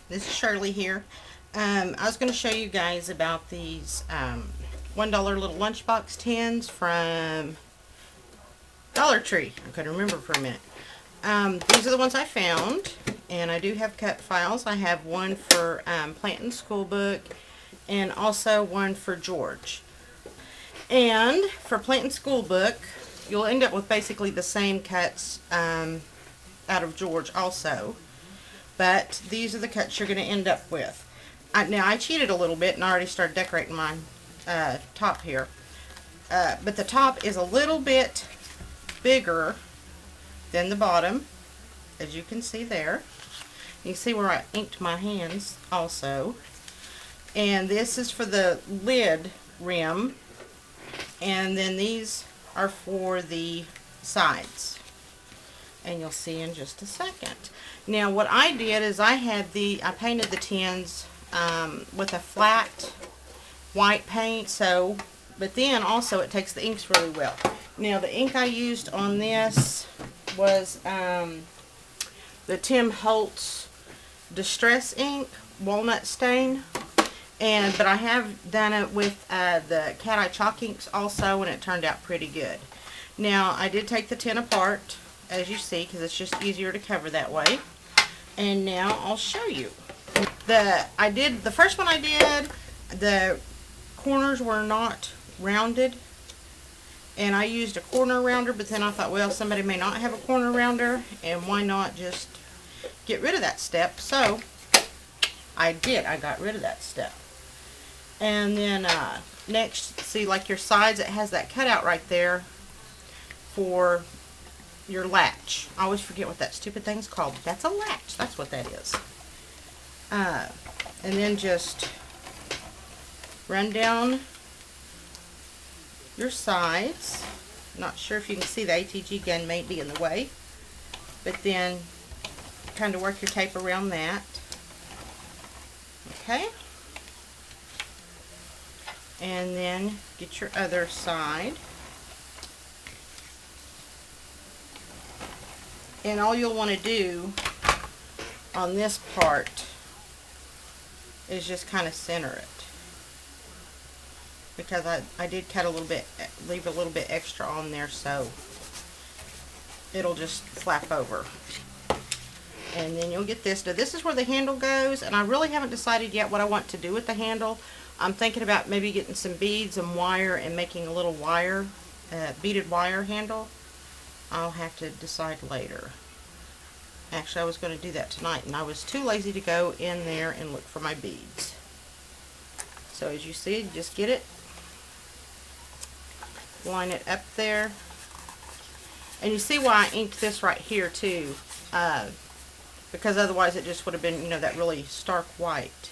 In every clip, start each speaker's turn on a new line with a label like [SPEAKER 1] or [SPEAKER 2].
[SPEAKER 1] This is Shirley here. I was going to show you guys about these $1 little lunchbox tins from Dollar Tree. I couldn't remember for a minute. These are the ones I found, and I do have cut files. I have one for Planting School Book and also one for George. And for Planting School Book, you'll end up with basically the same cuts out of George also. But these are the cuts you're going to end up with. Now, I cheated a little bit and already started decorating my top here. But the top is a little bit bigger than the bottom, as you can see there. You can see where I inked my hands also. And this is for the lid rim. And then these are for the sides. And you'll see in just a second. Now what I did is I painted the tins with a flat white paint, but then also it takes the inks really well. Now the ink I used on this was the Tim Holtz Distress ink, walnut stain, but I have done it with the Cat Eye chalk inks also, and it turned out pretty good. Now I did take the tin apart, as you see, because it's just easier to cover that way. And now I'll show you. The first one I did, the corners were not rounded, and I used a corner rounder, but then I thought, well, somebody may not have a corner rounder, and why not just get rid of that step? So I did. I got rid of that step. And then next, see, like your sides, it has that cutout right there for your latch. I always forget what that stupid thing's called. That's a latch. That's what that is. And then just run down your sides. Not sure if you can see the ATG gun may be in the way, but then kind of work your tape around that. Okay. And then get your other side. And all you'll want to do on this part is just kind of center it, because I did cut a little bit, leave a little bit extra on there, so it'll just flap over. And then you'll get this. Now this is where the handle goes, and I really haven't decided yet what I want to do with the handle. I'm thinking about maybe getting some beads and wire and making a little wire, beaded wire handle. I'll have to decide later. Actually, I was going to do that tonight, and I was too lazy to go in there and look for my beads. So as you see, just get it, line it up there, and you see why I inked this right here too, because otherwise it just would have been, you know, that really stark white.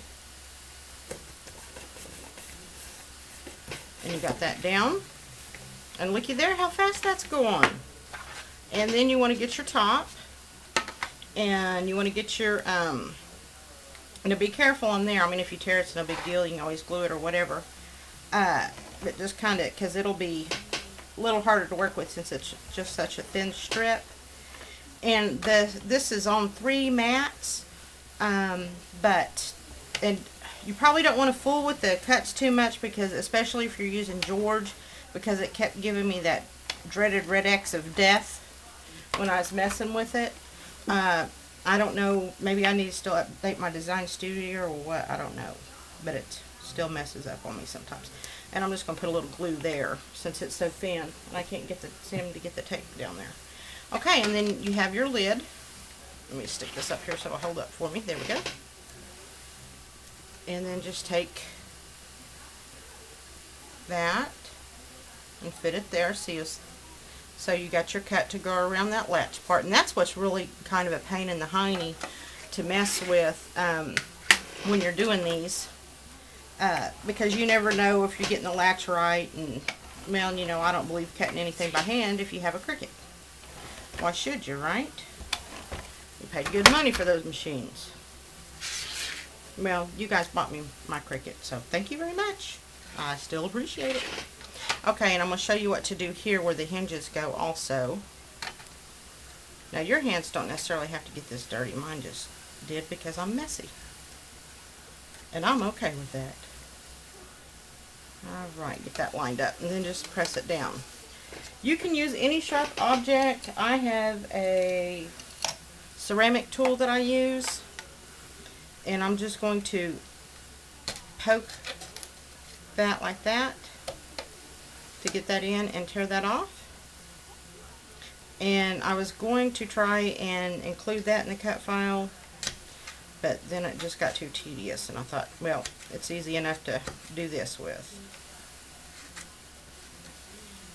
[SPEAKER 1] And you got that down, and looky there how fast that's going. And then you want to get your top, and you want to get your, now be careful on there. I mean, if you tear it, it's no big deal. You can always glue it or whatever. But just kind of, because it'll be a little harder to work with since it's just such a thin strip. And this is on 3 mats, and you probably don't want to fool with the cuts too much, because especially if you're using George, because it kept giving me that dreaded red X of death when I was messing with it. I don't know, maybe I need to still update my design studio or what, I don't know, but it still messes up on me sometimes. And I'm just going to put a little glue there since it's so thin and I can't seem to get the tape down there. Okay, and then you have your lid. Let me stick this up here so it'll hold up for me. There we go. And then just take that and fit it there. So you got your cut to go around that latch part, and that's what's really kind of a pain in the hiney to mess with when you're doing these, because you never know if you're getting the latch right. And well, you know, I don't believe cutting anything by hand if you have a Cricut. Why should you, right? You paid good money for those machines. Well, you guys bought me my Cricut, so thank you very much. I still appreciate it. Okay, and I'm going to show you what to do here where the hinges go also. Now your hands don't necessarily have to get this dirty. Mine just did because I'm messy. And I'm okay with that. Alright, get that lined up and then just press it down. You can use any sharp object. I have a ceramic tool that I use, and I'm just going to poke that like that to get that in and tear that off. And I was going to try and include that in the cut file, but then it just got too tedious, and I thought, well, it's easy enough to do this with.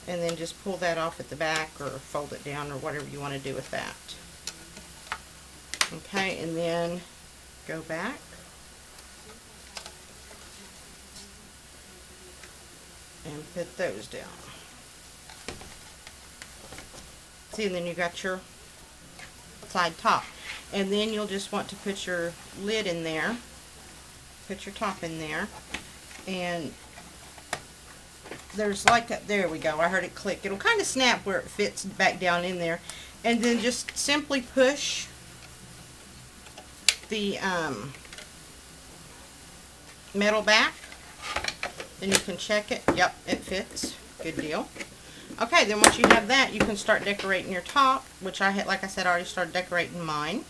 [SPEAKER 1] And then just pull that off at the back or fold it down or whatever you want to do with that. Okay, and then go back. And put those down. See, and then you got your side top. And then you'll just want to put your lid in there. Put your top in there. And there's like a, there we go, I heard it click. It'll kind of snap where it fits back down in there. And then just simply push the metal back. Then you can check it. Yep, it fits. Good deal. Okay, then once you have that, you can start decorating your top, which I had, like I said, I already started decorating mine.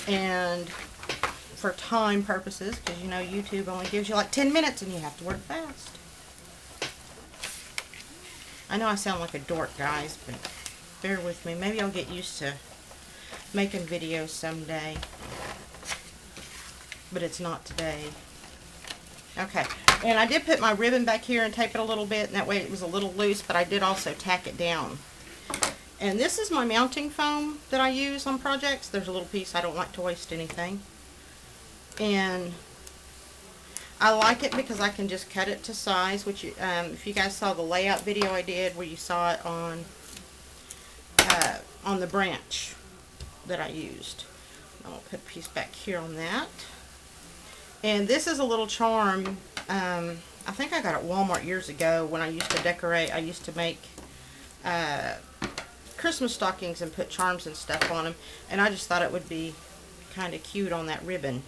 [SPEAKER 1] And for time purposes, because you know YouTube only gives you like 10 minutes and you have to work fast. I know I sound like a dork, guys, but bear with me. Maybe I'll get used to making videos someday. But it's not today. Okay, and I did put my ribbon back here and tape it a little bit, and that way it was a little loose, but I did also tack it down. And this is my mounting foam that I use on projects. There's a little piece, I don't like to waste anything. And I like it because I can just cut it to size, which if you guys saw the layout video I did where you saw it on the branch that I used. I'll put a piece back here on that. And this is a little charm. I think I got it at Walmart years ago when I used to decorate. I used to make Christmas stockings and put charms and stuff on them. And I just thought it would be kind of cute on that ribbon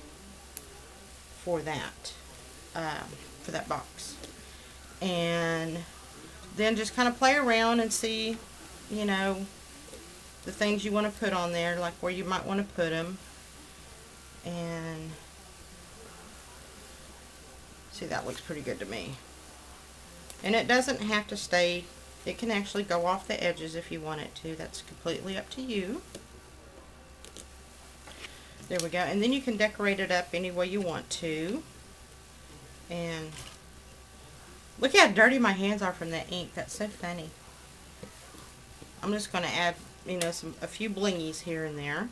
[SPEAKER 1] for that box. And then just kind of play around and see, you know, the things you want to put on there, like where you might want to put them. And see, that looks pretty good to me. And it doesn't have to stay, it can actually go off the edges if you want it to. That's completely up to you. There we go. And then you can decorate it up any way you want to. And look how dirty my hands are from that ink. That's so funny. I'm just going to add, you know, a few blingies here and there.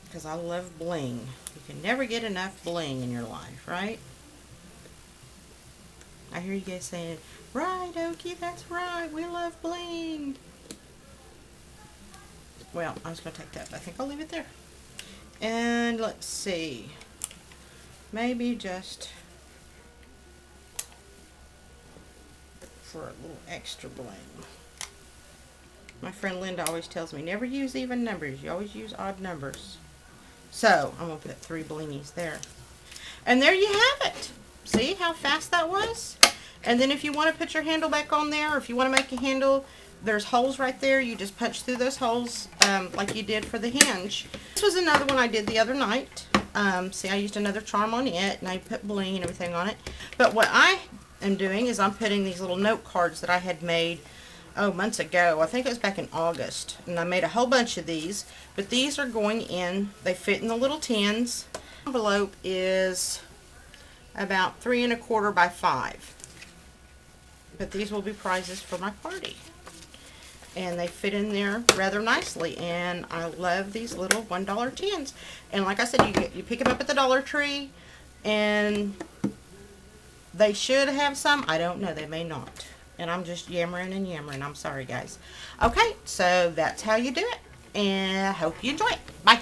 [SPEAKER 1] Because I love bling. You can never get enough bling in your life, right? I hear you guys saying, right, Okie, that's right, we love bling. Well, I was going to take that, but I think I'll leave it there. And let's see. Maybe just for a little extra bling. My friend Linda always tells me, never use even numbers, you always use odd numbers. So, I'm going to put 3 blingies there. And there you have it. See how fast that was? And then if you want to put your handle back on there, or if you want to make a handle, there's holes right there. You just punch through those holes like you did for the hinge. This was another one I did the other night. See, I used another charm on it, and I put bling and everything on it. But what I am doing is I'm putting these little note cards that I had made months ago. I think it was back in August, and I made a whole bunch of these, but these are going in. They fit in the little tins. The envelope is about 3 1/4 by 5, but these will be prizes for my party, and they fit in there rather nicely. And I love these little $1 tins. And like I said, you pick them up at the Dollar Tree, and they should have some. I don't know, they may not. And I'm just yammering and yammering. I'm sorry, guys. Okay, so that's how you do it. And I hope you enjoy it. Bye.